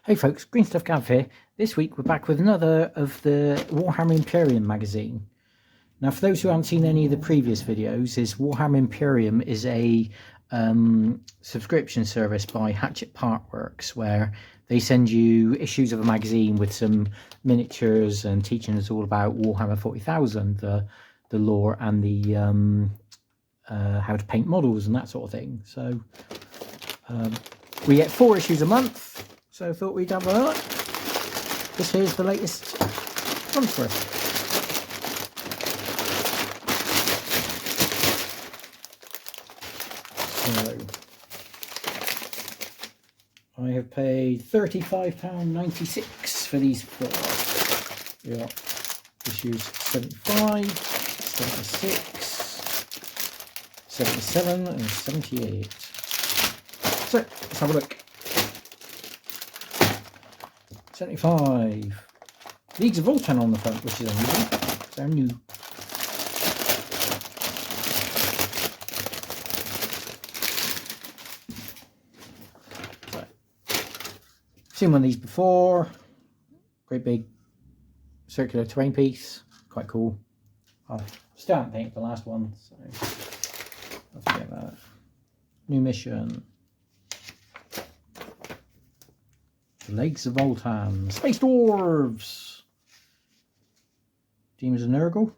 Hey folks, Green Stuff Gav here. This week we're back with another of the Warhammer Imperium magazine. Now for those who haven't seen any of the previous videos, Warhammer Imperium is a subscription service by Hatchette Partworks where they send you issues of a magazine with some miniatures and teaching us all about Warhammer 40,000, the lore and the how to paint models and that sort of thing. So we get 4 issues a month. So I thought we'd have a look. This here's the latest month's worth. So I have paid £35.96 for these 4. Yeah, issues 75, 76, 77 and 78. So let's have a look. 75. Leagues of Voltan on the front, which is unusual. They're new. So, seen one of these before. Great big circular terrain piece. Quite cool. I still haven't painted the last one, so I'll forget that. New mission. Legs of Voltan, Space Dwarves, Demons of Nurgle,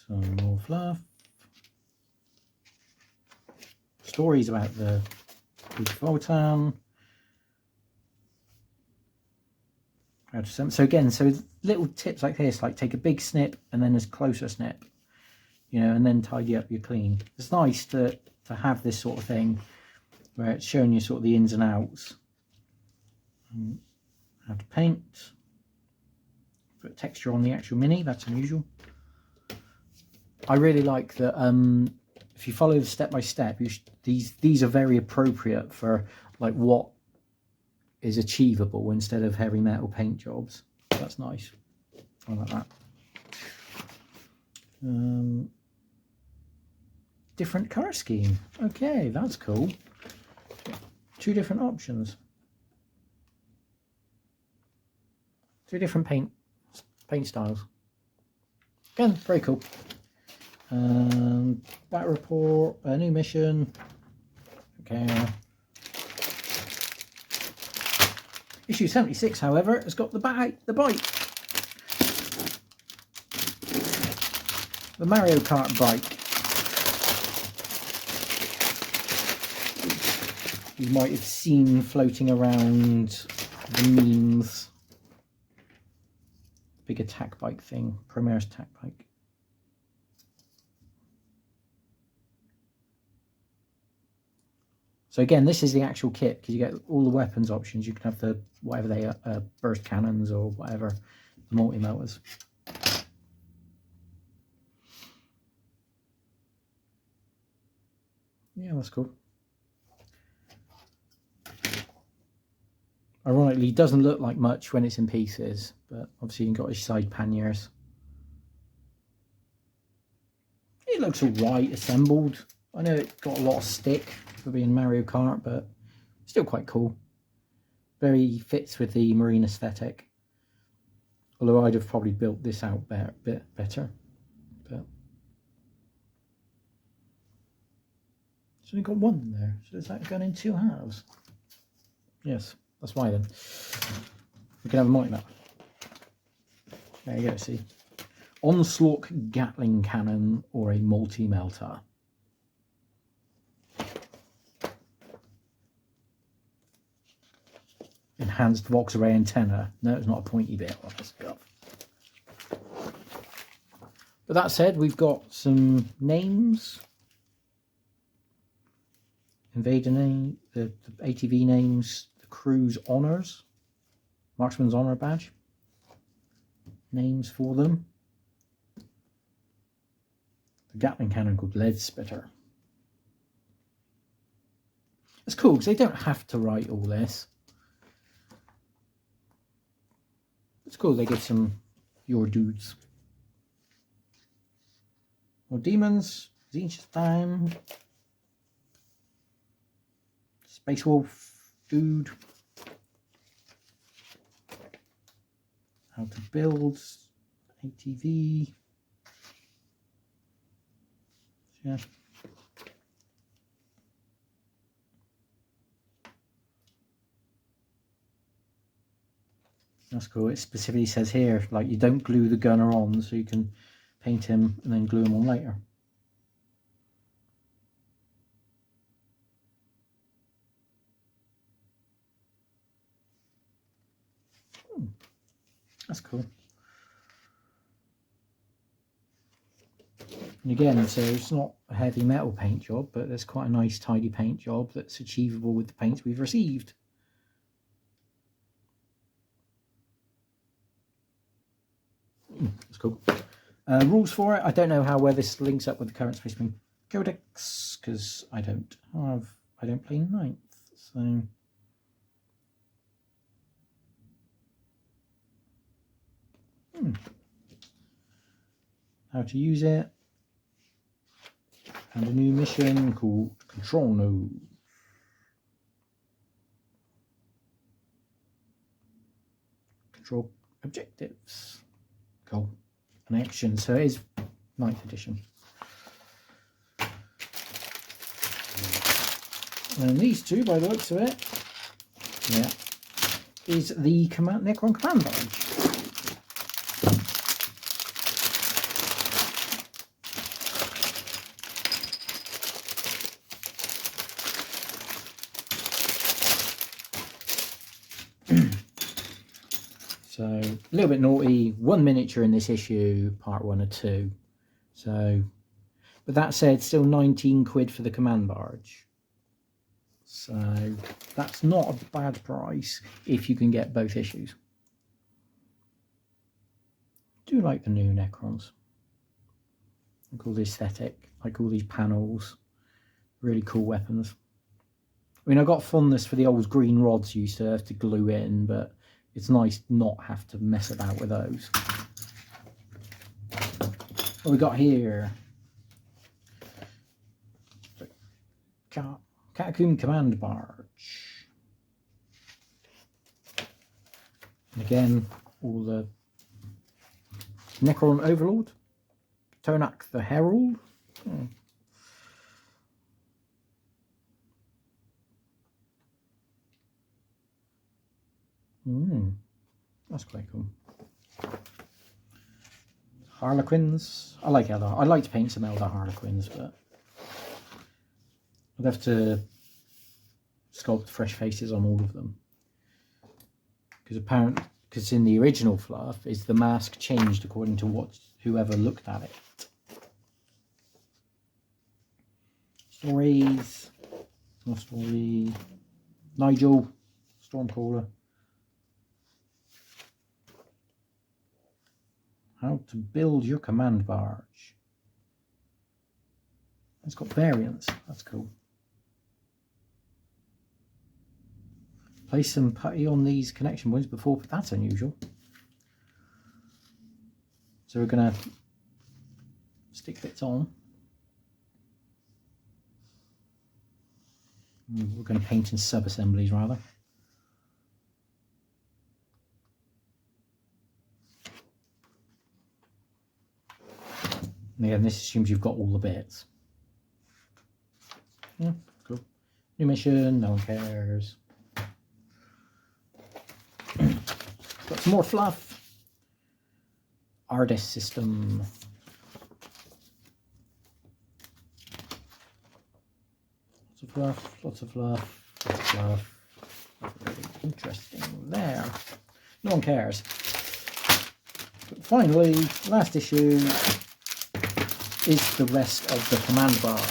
some more fluff, stories about the Legs of Voltan, how to so again, so little tips like this, like take a big snip and then a closer snip, you know, and then tidy up your clean. It's nice to have this sort of thing where it's showing you sort of the ins and outs. How to paint. Put texture on the actual mini, that's unusual. I really like that if you follow the step by step, these are very appropriate for like what is achievable instead of heavy metal paint jobs. That's nice. I like that. Different colour scheme. Okay, that's cool. 2 different options. 2 different paint styles. Again, very cool. Battle report, a new mission. Okay. Issue 76, however, has got the bite. The Mario Kart bike. You might have seen floating around the memes. Big attack bike thing, Primaris attack bike. So again, this is the actual kit because you get all the weapons options. You can have the whatever they are, burst cannons or whatever, the multi-melters. Yeah, that's cool. Ironically, it doesn't look like much when it's in pieces, but obviously you've got his side panniers. It looks alright assembled. I know it got a lot of stick for being Mario Kart, but still quite cool. Very fits with the marine aesthetic. Although I'd have probably built this out a bit better. But it's only got 1 in there, so is that gone in 2 halves? Yes. That's why then. We can have a multi-map. There you go, see. Onslaught Gatling Cannon or a multi-melter. Enhanced Vox array antenna. No, it's not a pointy bit. Oh, that's guff. But that said, we've got some names. Invader name, the ATV names. Crew's honours, Marksman's Honour badge, names for them. The Gatling cannon called Lead Spitter. It's cool because they don't have to write all this. It's cool they give some your dudes. More demons, Zinch's time. Space Wolf dude. How to build ATV. Yeah. That's cool. It specifically says here, like, you don't glue the gunner on, so you can paint him and then glue him on later. That's cool. And again, so it's not a heavy metal paint job, but there's quite a nice tidy paint job that's achievable with the paints we've received. That's cool. Rules for it. I don't know where this links up with the current Space Marine Codex, because I don't play 9th, so how to use it, and a new mission called Control Node. Control objectives. Cool. An action, so it is 9th edition. And these two, by the looks of it, yeah, is the Necron Command Barge. So a little bit naughty, 1 miniature in this issue, part 1 or 2. So, but that said, still 19 quid for the Command Barge. So that's not a bad price if you can get both issues. I do like the new Necrons. I like all the aesthetic, like all these panels, really cool weapons. I mean, I got fondness for the old green rods you used to have to glue in, but it's nice not have to mess about with those. What we got here? Catacomb Command Barge. And again, all the Necron Overlord. Tonak the Herald. That's quite cool. Harlequins. I like Elder. I'd like to paint some Elder Harlequins, but I'd have to sculpt fresh faces on all of them. Because in the original fluff, is the mask changed according to whoever looked at it. Stories. More story. Nigel. Stormcaller. How to build your Command Barge. It's got variants. That's cool. Place some putty on these connection points before, but that's unusual. So we're going to stick bits on. We're going to paint in sub-assemblies rather. And again, this assumes you've got all the bits. Yeah, cool. New mission, no one cares. Got some more fluff. Artist system. Lots of fluff, lots of fluff, lots of fluff. Very interesting there. No one cares. But finally, last issue is the rest of the Command Barge.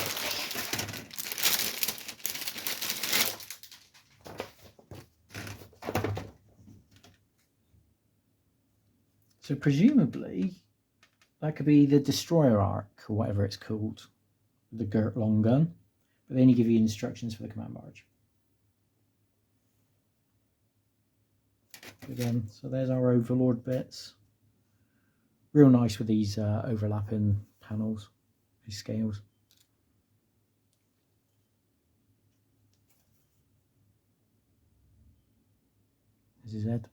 So presumably that could be the Destroyer Arc or whatever it's called, the Gert long gun, but they only give you instructions for the Command Barge. Again, so there's our Overlord bits. Real nice with these overlapping panels, these scales. his head.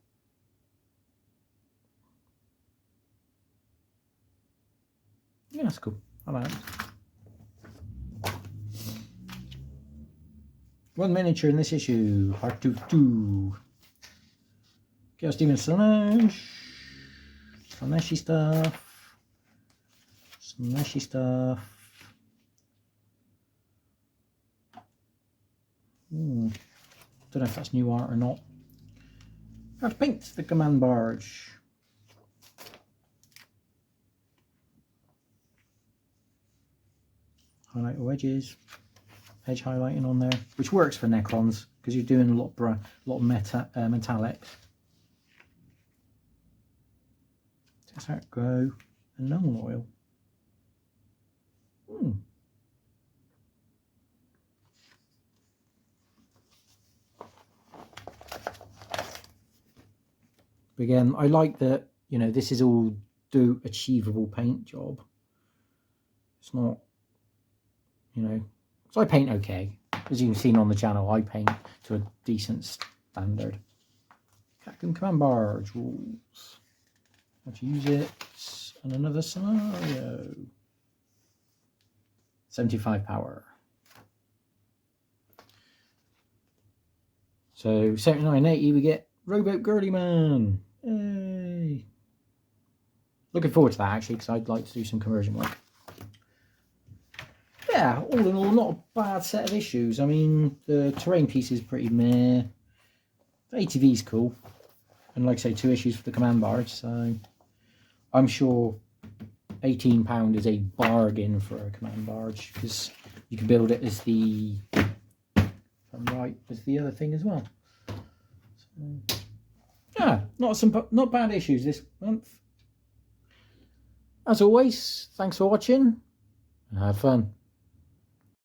Yeah, that's cool. I like it. One miniature in this issue, Heart of 2. Chaos Demon Slanesh. Slaneshy stuff. Slaneshy stuff. Don't know if that's new art or not. How to paint the Command Barge. Highlight the wedges. Edge highlighting on there, which works for Necrons because you're doing a lot of metallics. Desert Glow and Null Oil. But again, I like that, you know, this is all achievable paint job. It's not, you know, so I paint okay. As you can see on the channel, I paint to a decent standard. Captain Command Barge rules. How to use it, and another scenario. 75 power. So 79.80 we get Rowboat Girly Man. Yay! Looking forward to that actually, because I'd like to do some conversion work. Yeah, all in all, not a bad set of issues. I mean, the terrain piece is pretty meh. The ATV is cool. And like I say, 2 issues for the Command Barge, so I'm sure £18 is a bargain for a Command Barge, because you can build it as the, if I'm right, as the other thing as well. So, yeah, not bad issues this month. As always, thanks for watching and have fun.